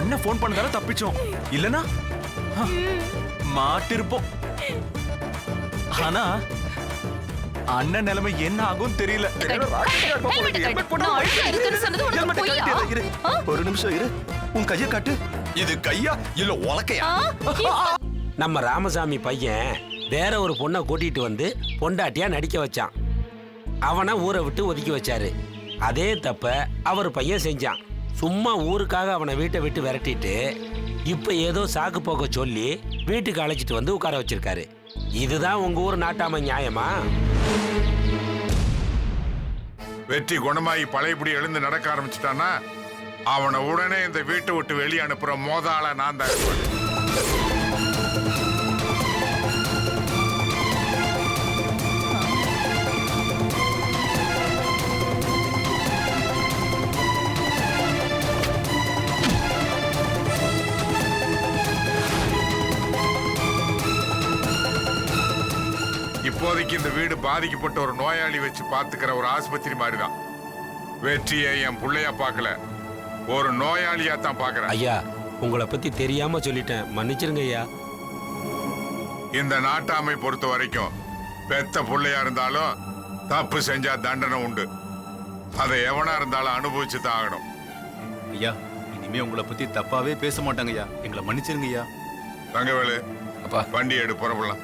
அண்ணன் போன் பண்ணதால தப்பிச்சோம். இல்லனா மாட்டிருப்போம். ஆனா அண்ணன் நிலைமை என்ன ஆகும் தெரியல. ஒரு நிமிஷம் இரு. உன் கையை காட்டு. இது கையா இல்ல உலக்கையா? நம்ம ராமசாமி பையன் வேற ஒரு பொண்ணை கூட்டிட்டு வந்து பொண்டாட்டியா நடிக்க வச்சான். அவனை ஊரை விட்டு ஒதுக்கி வச்சாரு. அதே தப்ப அவர் பையன் செஞ்சான். சும்மா ஊருக்காக அவனை வீட்டை விட்டு விரட்டிட்டு இப்ப ஏதோ சாக்கு போக்க சொல்லி வீட்டுக்கு அழைச்சிட்டு வந்து உட்கார வச்சிருக்காரு. இதுதான் உங்க ஊர் நாட்டாம நியாயமா? வெற்றி குணமாயி பழையபடி எழுந்து நடக்க ஆரம்பிச்சுட்டானா அவனை உடனே இந்த வீட்டை விட்டு வெளியே அனுப்புற மோதாள நான் தான் இருப்பேன். இப்போதைக்கு இந்த வீடு பாதிக்கப்பட்ட ஒரு நோயாளி வச்சு பாத்துக்கிற ஒரு ஆஸ்பத்திரி மாதிரிதான். வெற்றியை என் பிள்ளையா பார்க்கல, ஒரு நோயாளியா தான் பாக்குறேன். ஐயா, உங்களை பத்தி தெரியாம சொல்லிட்டேன், மன்னிச்சிருங்க ஐயா. இந்த நாட்டாமை பொறுத்த வரைக்கும் பெத்த பிள்ளையா இருந்தாலும் தப்பு செஞ்சா தண்டனை உண்டு. அதை எவனா இருந்தாலும் அனுபவிச்சு தான் ஆகணும். ஐயா, இனிமே உங்களை பத்தி தப்பாவே பேச மாட்டாங்க ஐயா. எங்களை மன்னிச்சிருங்க ஐயா. தங்கவேலு, அப்பா வண்டி எடு, புறப்படலாம்.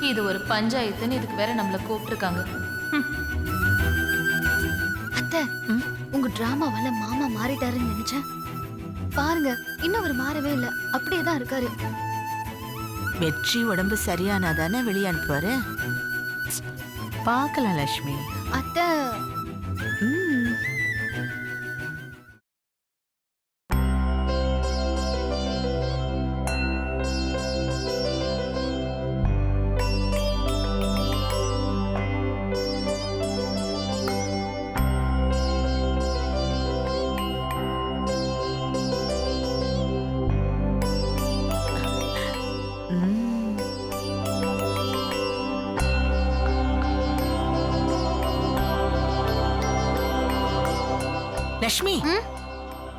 இது ஒரு பஞ்சாயத்துன்னு இதுக்கு வேற நம்மள கூப்பிட்டுருக்காங்க. அத்தை, உங்க டிராமாவால மாமா மாறிட்டாருன்னு நினைச்சேன். பாருங்க, இன்னும் அவர் மாறவே இல்ல, அப்படியேதான் இருக்காரு. வெற்றி உடம்பு சரியானாதானே வெளியே அனுப்புவாரு. பார்க்கலாம் லட்சுமி. அத்தை, லட்சுமி,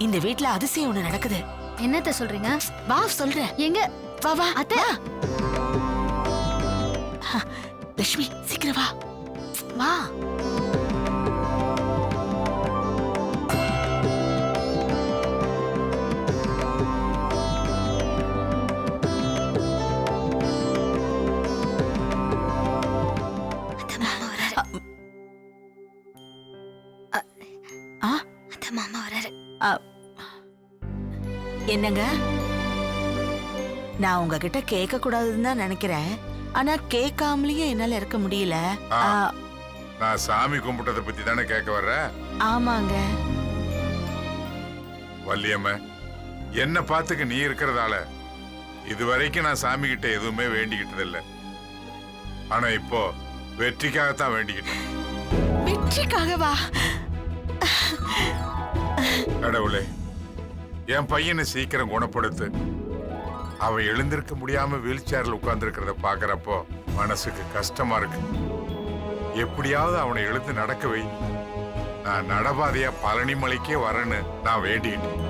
இந்த வீட்ல அதிசயம் ஒண்ணு நடக்குது. என்னத்த சொல்றீங்க? வா சொல்றேன். எங்க? வா வா அத்தை, லட்சுமி சீக்கிரம் வா. வா. மாமா வராரு. என்னங்க, நான் உங்ககிட்ட கேட்க கூடாதுன்னு தான் நினைக்கிறேன். ஆனா கேட்காமலேயே என்னால இருக்க முடியல. நான் சாமி கும்பிட்டதை பத்தி தானே கேட்க வர்ற? ஆமாங்க. வள்ளியம்ம, என்ன பார்த்துக்க நீ இருக்கிறதால இதுவரைக்கும் நான் சாமி கிட்ட எதுவுமே வேண்டிக்கிட்டது இல்லை. ஆனா இப்போ வெற்றிக்காகத்தான் வேண்டிக்கிட்டேன். வெற்றிக்காகவா? கடவுளே, என் பையனை சீக்கிரம் குணப்படுத்து. அவன் எழுந்திருக்க முடியாம வீல் சேர்ல உட்கார்ந்து இருக்கிறத பாக்குறப்போ மனசுக்கு கஷ்டமா இருக்கு. எப்படியாவது அவனை எழுந்து நடக்க வை. நான் நடபாதையா பழனிமலைக்கே வரேன்னு நான் வேண்டிக்கிட்டேன்.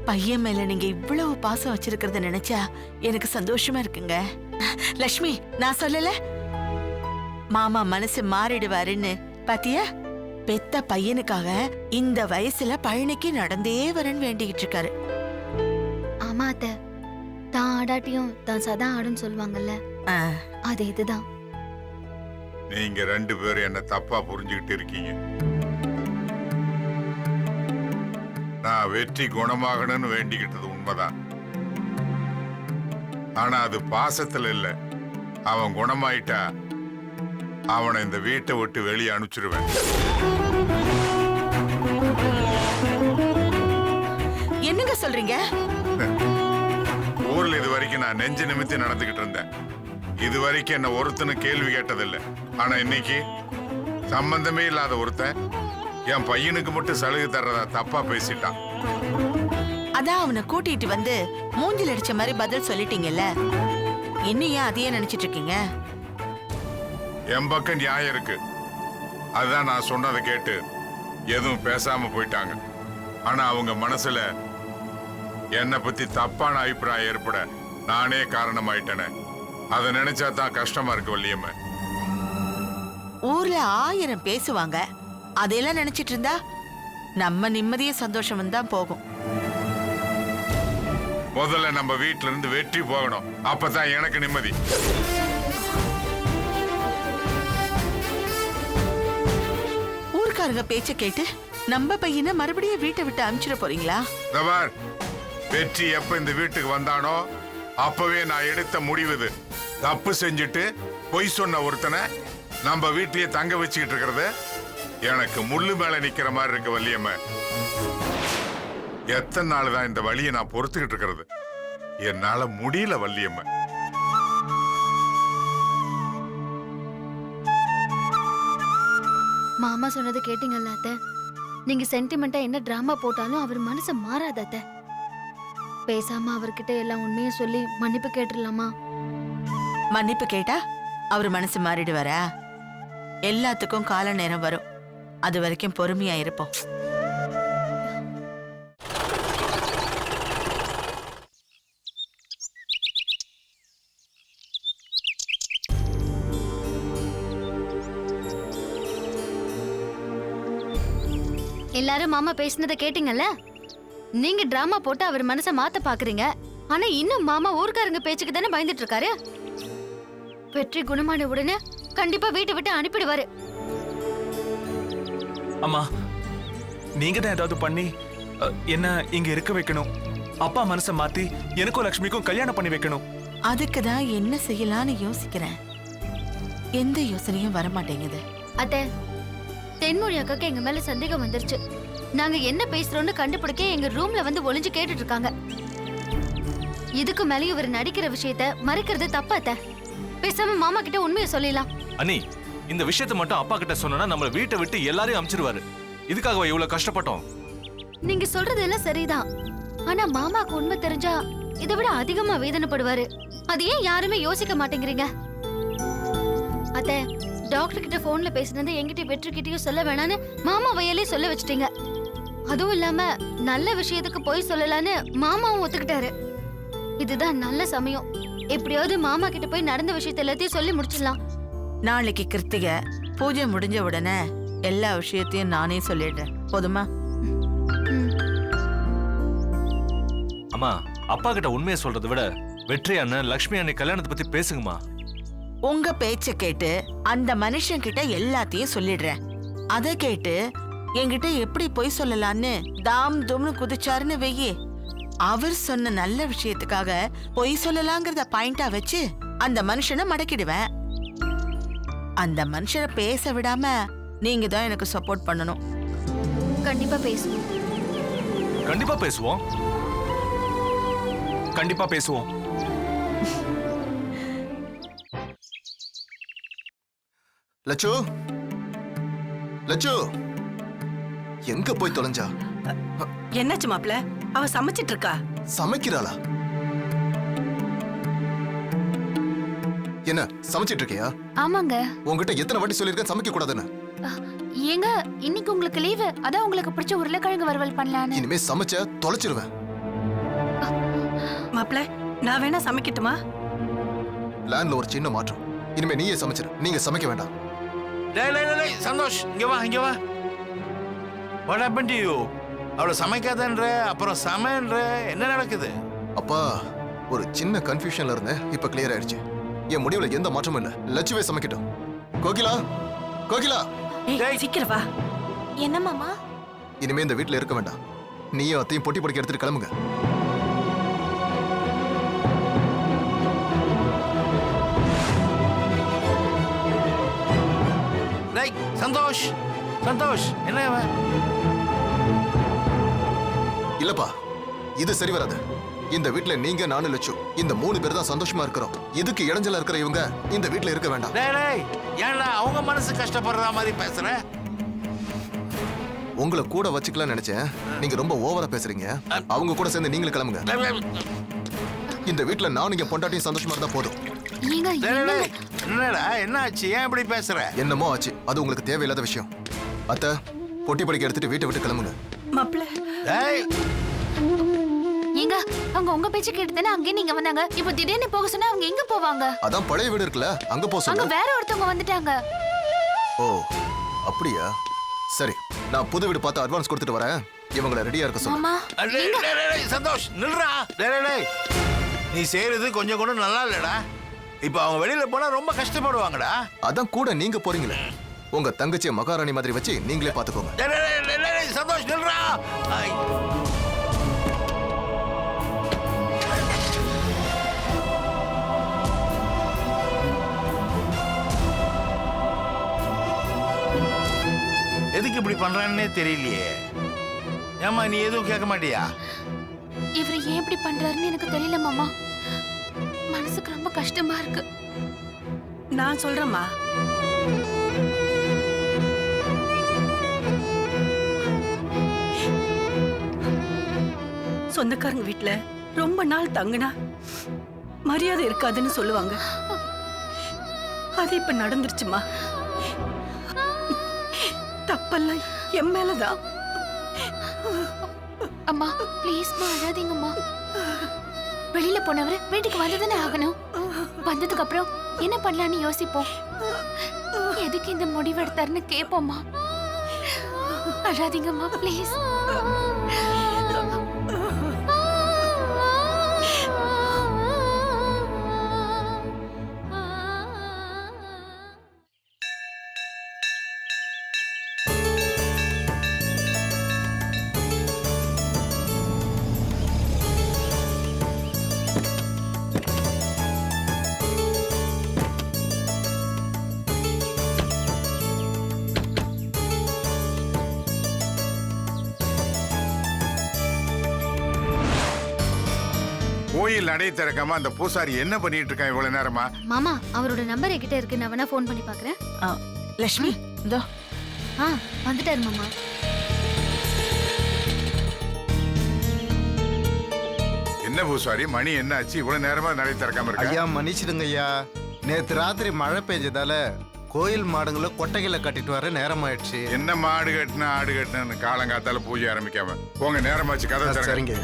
பையன் மேல நீங்க இவ்வளவு பாசம் வச்சிருக்கிறத நினைச்சா எனக்கு சந்தோஷமா இருக்குங்க. லட்சுமி, நான் சொல்லல மாமா மனசு மாறிடுவாருன்னு? பாத்தியா, பெத்த பையனுக்காக இந்த வயசுல பழனிக்கு நடந்தே வரேன்னு வேண்டிக்கிட்டு இருக்காரு. ஆமா அத்தை, தான் ஆடாட்டியும் தான் சதா ஆடுன்னு சொல்லுவாங்கல்ல, அது இதுதான். நீங்க ரெண்டு பேரும் என்ன தப்பா புரிஞ்சுக்கிட்டு இருக்கீங்க. நான் வெற்றி குணமாகணும்னு வேண்டிக்கிட்டது உண்மைதான். ஆனா அது பாசத்துல இல்ல. அவன் குணமாயிட்டா அவனை இந்த வீட்டை விட்டு வெளியே அனுப்பிச்சிருவேன். என்னங்க சொல்றீங்க? ஊர்ல இது வரைக்கும் நான் நெஞ்சு நிமித்தி நடந்துகிட்டு இருந்தேன். இது வரைக்கும் என்ன ஒருத்தனும் கேள்வி கேட்டதில்லை. ஆனா இன்னைக்கு சம்பந்தமே இல்லாத ஒருத்தன் என் பையனுக்கு மட்டும் சலுகை தர்றதா தப்பா பேசிட்டான். அதான் அவனை கூட்டிட்டு வந்து மூஞ்சில் அடிச்ச மாதிரி பதில் சொல்லிட்டீங்கல்ல, இன்னும் ஏன் அதையே நினைச்சிட்டு இருக்கீங்க? என் பக்கம் நியாயம் இருக்கு. அதுதான் நான் சொன்னதை கேட்டு எதுவும் பேசாம போயிட்டாங்க. ஆனா அவங்க மனசுல என்னை பத்தி தப்பான அபிப்பிராயம் ஏற்பட நானே காரணமாயிட்டேனே. அதை நினைச்சா தான் கஷ்டமா இருக்கு வள்ளியம்மா. ஊர்ல 1000 பேசுவாங்க, அதையெல்லாம் நினைச்சிட்டு இருந்தா நம்ம நிம்மதிய சந்தோஷம் தான் போகும். முதல்ல நம்ம வீட்டுல இருந்து வெற்றி போகணும், அப்பதான் எனக்கு நிம்மதி. ஊர்க்காரங்க பேச்ச கேட்டு நம்ம பையனை மறுபடியும் வீட்டை விட்டு அனுப்பிச்சிட போறீங்களா? தவார், வெற்றி எப்ப இந்த வீட்டுக்கு வந்தானோ அப்பவே நான் எடுத்த முடிவு இது. தப்பு செஞ்சுட்டு பொய் சொன்ன ஒருத்தனை நம்ம வீட்லயே தங்க வச்சுக்கிட்டு இருக்கிறது எனக்கு முள்ளு மேல நிக்கிற மாதிரி இருக்கு வள்ளியம்மா. எத்தனை நாள் தான் இந்த வழியை நான் பொறுத்துக்கிட்டு இருக்கிறது? என்னால முடியல வள்ளியம்மா. மாமா சொன்னது கேட்டீங்கல்ல அத்தை? நீங்க சென்டிமெண்டா என்ன டிராமா போட்டாலும் அவர் மனசு மாறாத அத்தை. பேசாம அவர்கிட்ட எல்லாம் உண்மையும் சொல்லி மன்னிப்பு கேட்டுடலாமா? மன்னிப்பு கேட்டா அவர் மனசு மாறிடுவாரா? எல்லாத்துக்கும் கால நேரம் வரும், அது வரைக்கும் பொறுமையா இருப்போம். எல்லாரும் மாமா பேசினதை கேட்டீங்கல்ல? நீங்க டிராமா போட்டு அவர் மனசை மாத்த பாக்குறீங்க, ஆனா இன்னும் மாமா ஊர்க்காரங்க பேச்சுக்கு தானே பயந்துட்டு இருக்காரு. வெற்றி குணமான உடனே கண்டிப்பா வீட்டை விட்டு அனுப்பிடுவாரு. அம்மா, நீங்க தான் ஏதாவது பண்ணி என்ன இங்க இருக்க வைக்கணும். அப்பா மனசை மாத்தி எனக்கும் லக்ஷ்மிக்கும் கல்யாணம் பண்ணி வைக்கணும். அதுக்கு தான் என்ன செய்யலான்னு யோசிக்கிறேன். எந்த யோசனையும் வரமாட்டேங்குது. அத்தை, தென்மொழி அக்காக்கு எங்க மேல சந்தேகம் வந்துருச்சு. நாங்க என்ன பேசுறோம்னு கண்டுபிடிக்க எங்க ரூம்ல வந்து ஒளிஞ்சு கேட்டுட்டு இருக்காங்க. இதுக்கு மேலே இவர் நடிக்கிற விஷயத்த மறைக்கிறது தப்பு அத்தை. பேசாம மாமா கிட்ட உண்மையை சொல்லிடலாம். அண்ணி, இந்த விஷயத்தை மட்டும் அப்பா கிட்ட சொன்னா நம்மள வீட்டை விட்டு எல்லாரையும் அனுப்பிச்சிருவாரு. இதுக்காக இவ்வளவு கஷ்டப்பட்டோம். நீங்க சொல்றது எல்லாம் சரிதான், ஆனா மாமாக்கு உண்மை தெரிஞ்சா இதை விட அதிகமா வேதனைப்படுவாரு. அது ஏன் யாருமே யோசிக்க மாட்டேங்கிறீங்க? அத்தை, டாக்டர் கிட்ட போன்ல பேசினது என்கிட்ட வெற்றி கிட்டயும் சொல்ல வேணான்னு மாமா வயலே சொல்ல வச்சுட்டீங்க. அதுவும் இல்லாம நல்ல விஷயத்துக்கு போய் சொல்லலான்னு மாமாவும் ஒத்துக்கிட்டாரு. இதுதான் நல்ல சமயம். எப்படியாவது மாமா கிட்ட போய் நடந்த விஷயத்த எல்லாத்தையும் சொல்லி முடிச்சிடலாம். நாளைக்கு கிருத்திகை பூஜை முடிஞ்ச உடனே எல்லா விஷயத்தையும் நானே சொல்லிடுறேன், போதுமா? அம்மா, அப்பா கிட்ட உண்மையை சொல்றதை விட வெற்றி அண்ணன் லக்ஷ்மி அண்ணன் கல்யாணத்தை பத்தி பேசுங்கம்மா. உங்க பேச்ச கேட்டு அந்த மனுஷன் கிட்ட எல்லாத்தையும் சொல்லிடுறேன். அத கேட்டு என்கிட்ட எப்படி பொய் சொல்லலான்னு தாம் தும்னு குதிச்சாருன்னு வெய்யி, அவர் சொன்ன நல்ல விஷயத்துக்காக பொய் சொல்லலாங்கிறத பாயிண்டா வச்சு அந்த மனுஷனை மடக்கிடுவேன். அந்த மனுஷனை பேச விடாம நீங்க தான் எனக்கு சப்போர்ட் பண்ணணும். கண்டிப்பா பேசுவோம். கண்டிப்பா பேசுவோம். கண்டிப்பா பேசுவோம். லட்சு, லட்சு எங்க போய் தொலைஞ்சா? என்னாச்சு மாப்ள? அவ சமைச்சிட்டு இருக்கா. சமைக்கிறாளா? என்ன சமைச்சிட்டு இருக்கியா? ஆமாங்க. உங்ககிட்ட எத்தனை வாட்டி சொல்லிருக்கேன் சமைக்க கூடாதுன்னு? ஏங்க, இன்னைக்கு உங்களுக்கு லீவு, அதான் உங்களுக்கு பிடிச்ச உருளைக்கிழங்கு வறுவல் பண்ணலான்னு. இனிமே சமைச்ச தொலைச்சிருவேன். மாப்ள, நான் வேணா சமைக்கட்டுமா? பிளான்ல ஒரு சின்ன மாற்றம். இனிமே நீயே சமைச்சிரு, நீங்க சமைக்க வேண்டாம். சந்தோஷ், இங்க வா, இங்க வா. What happened to you? அவளை சமைக்காதன்ற, அப்புறம் சமைன்ற, என்ன நடக்குது? அப்பா, ஒரு சின்ன கன்ஃபியூஷன்ல இருந்தேன், இப்ப கிளியர் ஆயிடுச்சு. என் முடிவுல எந்த மாற்றமும் இல்ல. லட்சுவே சமைக்கட்டும். கோகிலா, கோகிலா, சீக்கிரம் வா. என்ன மாமா? இனிமே இந்த வீட்டுல இருக்க வேண்டாம். நீயும் அத்தையும் பொட்டி படிக்க எடுத்துட்டு கிளம்புங்க. சந்தோஷ், சந்தோஷ், என்ன இல்லப்பா, இது சரி வராது. இந்த வீட்ல நீங்க, நானு, லட்சு, இந்த 3 பேர் தான் சந்தோஷமா இருக்கிறோம். இதுக்கு இடைஞ்சலா இருக்கிற இவங்க இந்த வீட்ல இருக்க வேண்டாம். ஏன்டா அவங்க மனசு கஷ்டப்படுற மாதிரி பேசுற? உங்களை கூட வச்சுக்கலாம் நினைச்சேன். நீங்க ரொம்ப ஓவரா பேசுறீங்க. அவங்க கூட சேர்ந்து நீங்களும் கிளம்புங்க. இந்த வீட்ல நானும் இங்க பொண்டாட்டியும் சந்தோஷமா இருந்தா போதும். ஏங்க டேய், டேய், என்னங்க? டேய், என்னடா என்ன ஆச்சு ஏன் இப்படி பேசுற என்னமோ ஆச்சு அது உங்களுக்கு தேவையில்லாத விஷயம். அத்தை பொட்டி படிக்க எடுத்துட்டு வீட்டை விட்டு கிளம்புங்க. மாப்பிள்ள டேய் ஏங்க அவங்க உங்க பேச்சு கேட்டுதானே அங்கே நீங்க வந்தாங்க. இப்போ திடீர்னு போக சொன்னா அவங்க எங்க போவாங்க? அதான் பழைய வீடு இருக்குல்ல அங்க போக அங்க சொல்லுங்க. வேற ஒருத்தவங்க வந்துட்டாங்க. ஓ அப்படியா? சரி நான் புது வீடு பார்த்து அட்வான்ஸ் கொடுத்துட்டு வரேன். இவங்களை ரெடியா இருக்க சொல்லுங்க. மாமா டேய், டேய், டேய், டேய், சந்தோஷ் நில்றா டேய் டேய், டேய். நீ செய்யறது கொஞ்சம் கூட நல்லா இல்லடா. இப்போ அவங்க வெளியில போனா ரொம்ப கஷ்டப்படுவாங்கடா. அதான் கூட நீங்க போறீங்களே. உங்க தங்கச்சியை மகாராணி மாதிரி வச்சு நீங்களே பாத்துக்கோங்க. டேய், டேய், டேய், டேய், டேய், சந்தோஷ் நில்றா. ஐ. எதுக்கு இப்படி பண்றான்னே தெரியலையே. ஏமா நீ எதுவும் கேட்க மாட்டியா? இவர் ஏன் இப்படி பண்றாருன்னு எனக்கு தெரியல மாமா. மனசுக்கு ரொம்ப கஷ்டமா இருக்கு. நான் சொல்றேம்மா. சொந்தக்காரங்க வீட்ல ரொம்ப நாள் தங்குனா மரியாதை இருக்காதுன்னு சொல்லுவாங்க. அது இப்ப நடந்துருச்சுமா. தப்பெல்லாம் என் மேலதான். அம்மா ப்ளீஸ்மா அழாதீங்கம்மா. வெளியில போனவர் வீட்டுக்கு வந்துதானே ஆகணும். வந்ததுக்கு அப்புறம் என்ன பண்ணலாம்னு யோசிப்போம். எதுக்கு இந்த முடிவு எடுத்தாருன்னு கேட்போம்மா. அழாதீங்கம்மா ப்ளீஸ். கோயில் நடை திறக்காம அந்த பூசாரி என்ன பண்ணிட்டு இருக்கான் இவ்வளவு நேரமா? மாமா அவரோட நம்பர் என்கிட்ட இருக்கு. நான் வேணா ஃபோன் பண்ணி பார்க்கறேன். லட்சுமி இதோ வந்துட்டாரு மாமா. என்ன பூசாரி மணி என்ன ஆச்சு இவ்வளவு நேரமா நடை திறக்காம இருக்க? ஐயா மன்னிச்சிடுங்க ஐயா. நேத்து ராத்திரி மழை பெஞ்சதால கோயில் மாடுங்களை கொட்டைகளை கட்டிட்டு வர நேரம் ஆயிடுச்சு. என்ன மாடு கட்டினா ஆடு கட்டினு காலங்காத்தால பூஜை ஆரம்பிக்காம போங்க, நேரமாச்சு கதை திறங்க. சரிங்க.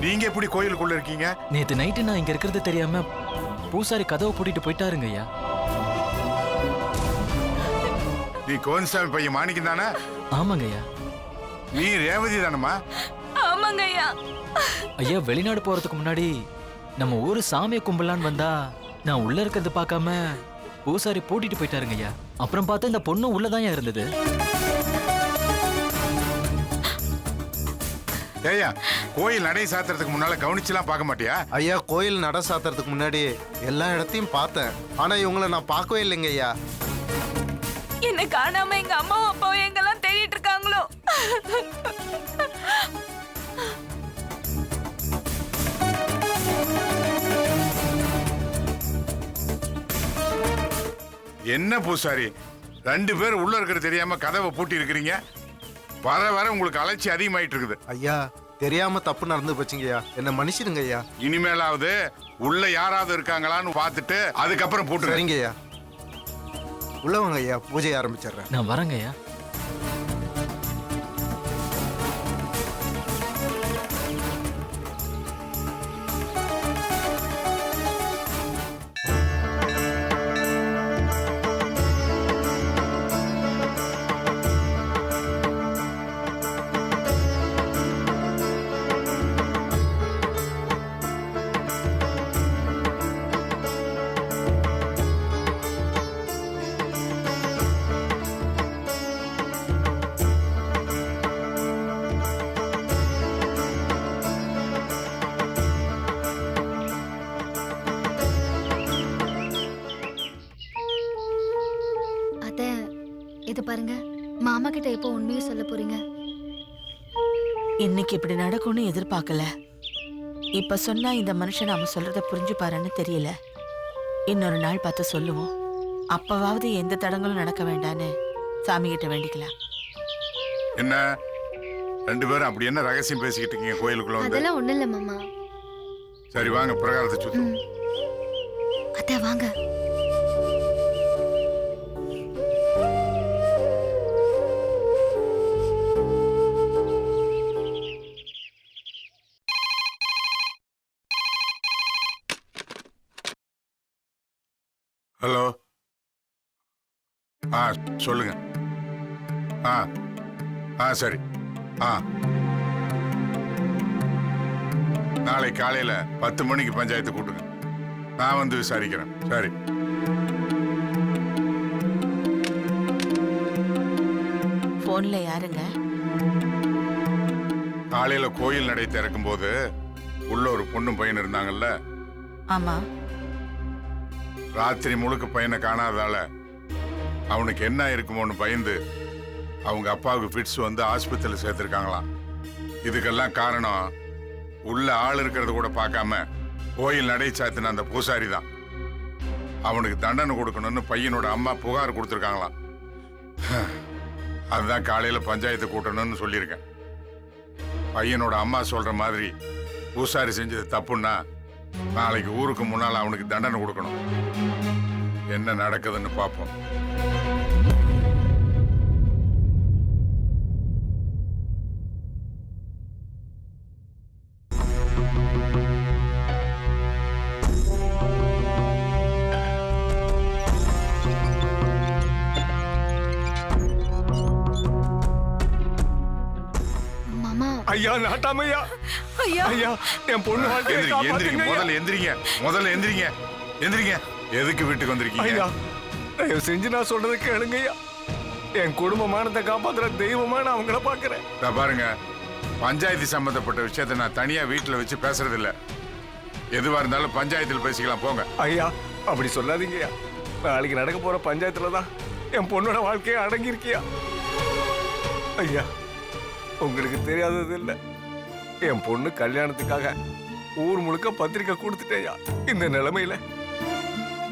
நீங்க எப்படி கோயிலுக்குள்ள இருக்கீங்க? நேத்து நைட்டு நான் இங்க இருக்கிறது தெரியாம பூசாரி கதவை பூட்டிட்டு போயிட்டாருங்க ஐயா. நீ கோவிந்தசாமி பையன் மாணிக்கம் தானே? ஆமாங்க ஐயா. நீ ரேவதி தானம்மா? ஆமாங்க ஐயா. ஐயா வெளிநாடு போறதுக்கு முன்னாடி நம்ம ஊரு சாமியை கும்பலான்னு வந்தா நான் உள்ள இருக்கிறது பார்க்காம பூசாரி பூட்டிட்டு போயிட்டாருங்க ஐயா. அப்புறம் பார்த்தா இந்த பொண்ணு உள்ளதான் இருந்தது. ஏய்யா கோயில் நடை சாத்துறதுக்கு முன்னால கவனிச்சுலாம் பார்க்க மாட்டியா? ஐயா கோயில் நட சாத்துறதுக்கு முன்னாடி எல்லா இடத்தையும் பார்த்தேன். ஆனா இவங்களை நான் பார்க்கவே இல்லைங்க ஐயா. என்ன காணாம எங்க அம்மாவும் அப்பாவும் எங்கெல்லாம் தேடிட்டு இருக்காங்களோ. என்ன பூசாரி ரெண்டு பேர் உள்ள இருக்கிறது தெரியாம கதவை பூட்டி இருக்கிறீங்க? வர வர உங்களுக்கு அலட்சி அதிகமாயிட்டு இருக்குது. ஐயா தெரியாம தப்பு நடந்து போச்சுங்கய்யா. என்ன மன்னிச்சிடுங்க ஐயா. இனிமேலாவது உள்ள யாராவது இருக்காங்களான்னு பார்த்துட்டு அதுக்கப்புறம் பூட்டு. சரிங்க ஐயா. உள்ள வாங்க ஐயா, பூஜை ஆரம்பிச்சிடுறேன். நான் வரேங்க ஐயா. மாமா கிட்ட எப்போ உண்மையை சொல்ல போறீங்க? இன்னைக்கு இப்படி நடக்கும்னு எதிர்பார்க்கல. இப்ப சொன்னா இந்த மனுஷன் நாம சொல்றத புரிஞ்சுப்பாருன்னு தெரியல. இன்னொரு நாள் பார்த்து சொல்லுவோம். அப்பவாவது எந்த தடங்களும் நடக்க வேண்டான்னு சாமி கிட்ட வேண்டிக்கலாம். என்ன ரெண்டு பேரும் அப்படி என்ன ரகசியம் பேசிக்கிட்டு இருக்கீங்க கோயிலுக்குள்ள வந்து? அதெல்லாம் ஒண்ணு இல்ல மாமா. சரி வாங்க பிரகாரத்தை சுத்தம். அத்தை வாங்க. ஹலோ. சொல்லுங்க. சரி. நாளை காலையில 10 மணிக்கு பஞ்சாயத்து கூட்டுங்க. நான் வந்து விசாரிக்கிறேன். சரி. போன்ல யாருங்க? காலையில கோயில் நடை திறக்கும் போது உள்ள ஒரு பொண்ணும் பையன் இருந்தாங்கல்ல? ஆமா. ராத்திரி முழுக்க பையனை காணாததால அவனுக்கு என்ன இருக்குமோன்னு பயந்து அவங்க அப்பாவுக்கு ஃபிட்ஸ் வந்து ஆஸ்பத்திரியில் சேர்த்திருக்காங்களாம். இதுக்கெல்லாம் காரணம் உள்ள ஆள் இருக்கிறத கூட பார்க்காம கோயில் நடை சாத்தின அந்த பூசாரி தான். அவனுக்கு தண்டனை கொடுக்கணும்னு பையனோட அம்மா புகார் கொடுத்துருக்காங்களாம். அதுதான் காலையில பஞ்சாயத்து கூட்டணும்னு சொல்லியிருக்கேன். பையனோட அம்மா சொல்ற மாதிரி பூசாரி செஞ்சது தப்புன்னா நாளைக்கு ஊருக்கு முன்னால் அவனுக்கு தண்டனை கொடுக்கணும். என்ன நடக்குதுன்னு பார்ப்போம். மாமா. ஐயா நாட்டாமையா. ஐயா ஐயா என் பொண்ணு வாழ்க்கையை எந்திரிங்க. காப்பாத்துங்க ஐயா. முதல்ல எந்திரிங்க. எதுக்கு வீட்டுக்கு வந்திருக்கீங்க? ஐயா தயவு செஞ்சு நான் சொல்றது கேளுங்க ஐயா. என் குடும்ப மானத்தை காப்பாத்துற தெய்வமா நான் அவங்கள பாக்குறேன். பாருங்க, பஞ்சாயத்து சம்பந்தப்பட்ட விஷயத்தை நான் தனியா வீட்டுல வச்சு பேசுறது இல்ல. எதுவா இருந்தாலும் பஞ்சாயத்தில் பேசிக்கலாம். போங்க. ஐயா அப்படி சொல்லாதீங்க ஐயா. நாளைக்கு நடக்க போற பஞ்சாயத்துல தான் என் பொண்ணோட வாழ்க்கையை அடங்கி இருக்கியா. ஐயா உங்களுக்கு தெரியாதது இல்ல, என் பொண்ணு கல்யாணத்துக்காக ஊர் முழுக்க பத்திரிக்கை கொடுத்துட்டேயா. இந்த நிலைமையில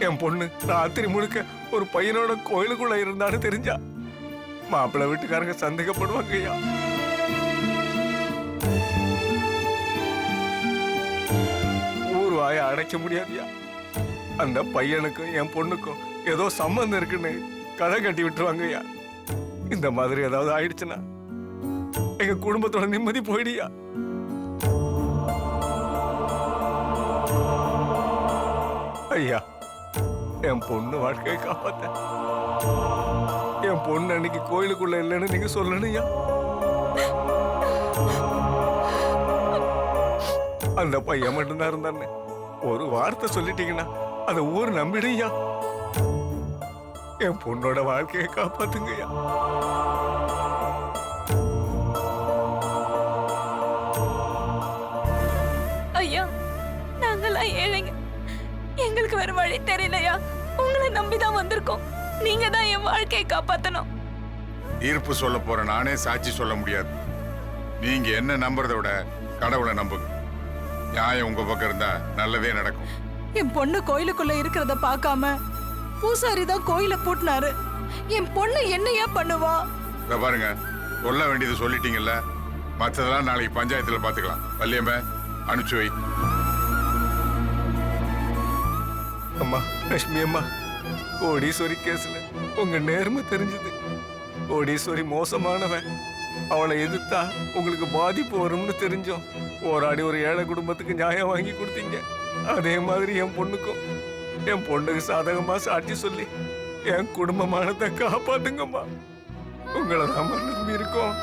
என் பொண்ணு ராத்திரி முழுக்க ஒரு பையனோட கோயிலுக்குள்ள இருந்தான்னு தெரிஞ்சா மாப்பிள்ளை வீட்டுக்காரங்க சந்தேகப்படுவாங்க ஐயா. ஊர் வாயை அடைக்க முடியாதுயா. அந்த பையனுக்கும் என் பொண்ணுக்கும் ஏதோ சம்பந்தம் இருக்குன்னு கதை கட்டி விட்டுருவாங்க ஐயா. இந்த மாதிரி ஏதாவது ஆயிடுச்சுன்னா எங்க குடும்பத்தோட நிம்மதி போயிடுயா. ஐயா என் பொண்ணு வாழ்க்கையை காப்பாத்த என் பொண்ணு அன்னைக்கு கோயிலுக்குள்ள இல்லைன்னு நீங்க சொல்லணும்யா. அந்த பையன் மட்டும்தான் இருந்தான்னு ஒரு வார்த்தை சொல்லிட்டீங்கன்னா அந்த ஊர் நம்பிடுயா. என் பொண்ணோட வாழ்க்கையை காப்பாத்துங்கய்யா. ஐயா நாங்கெல்லாம் ஏழைங்க, எங்களுக்கு வேற வழி தெரியலையா. உங்களை நம்பிதான் வந்திருக்கோம். நீங்க தான் என் வாழ்க்கையை காப்பாத்தணும். தீர்ப்பு சொல்ல போற நானே சாட்சி சொல்ல முடியாது. நீங்க என்ன நம்புறத விட கடவுளை நம்புங்க. நியாயம் உங்க பக்கம் இருந்தா நல்லதே நடக்கும். என் பொண்ணு கோயிலுக்குள்ள இருக்கிறத பார்க்காம பூசாரி தான் கோயில பூட்டினாரு. என் பொண்ணு என்னையா பண்ணுவா? இத பாருங்க, சொல்ல வேண்டியது சொல்லிட்டீங்கல்ல, மற்றதெல்லாம் நாளைக்கு பஞ்சாயத்துல பாத்துக்கலாம். வள்ளியம்ம அனுப்பிச்சு வை. அம்மா லட்சுமி அம்மா, கோடீஸ்வரி கேஸ்ல உங்க நேர்மை தெரிஞ்சது. கோடீஸ்வரி மோசமானவன். அவளை எதிர்த்தா உங்களுக்கு பாதிப்பு வரும்னு தெரிஞ்சோம் போராடி ஒரு ஏழை குடும்பத்துக்கு நியாயம் வாங்கி கொடுத்தீங்க. அதே மாதிரி என் பொண்ணுக்கு சாதகமா சாட்சி சொல்லி என் குடும்பமானதை காப்பாத்துங்கம்மா. உங்களை நாம நம்பி இருக்கோம்.